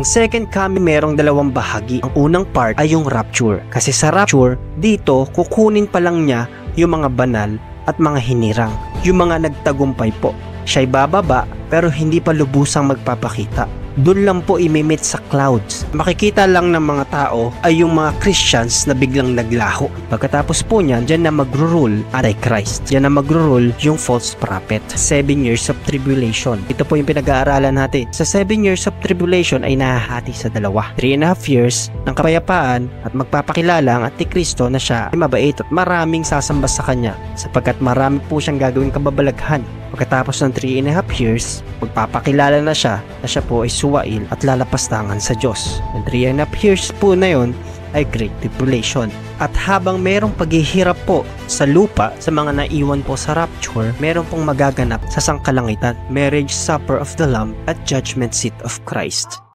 Ang second coming merong dalawang bahagi. Ang unang part ay yung rapture. Kasi sa rapture, dito kukunin pa lang niya yung mga banal at mga hinirang. Yung mga nagtagumpay po. Siya'y bababa pero hindi pa lubusang magpapakita. Doon lang po imimit sa clouds. Makikita lang ng mga tao ay yung mga Christians na biglang naglaho. Pagkatapos po niyan, dyan na magro-rule Antichrist. Dyan na magro-rule yung false prophet. 7 years of tribulation. Ito po yung pinag-aaralan natin. Sa 7 years of tribulation ay nahahati sa dalawa. 3.5 years ng kapayapaan at magpapakilala ang Antikristo na siya ay mabait at maraming sasamba sa kanya sapagkat marami po siyang gagawing kababalaghan. Pagkatapos ng 3.5 years, magpapakilala na siya po ay suwail at lalapastangan sa Diyos. Ang 3.5 years po na yon ay Great Tribulation. At habang merong paghihirap po sa lupa sa mga naiwan po sa rapture, meron pong magaganap sa sangkalangitan, marriage supper of the Lamb at judgment seat of Christ.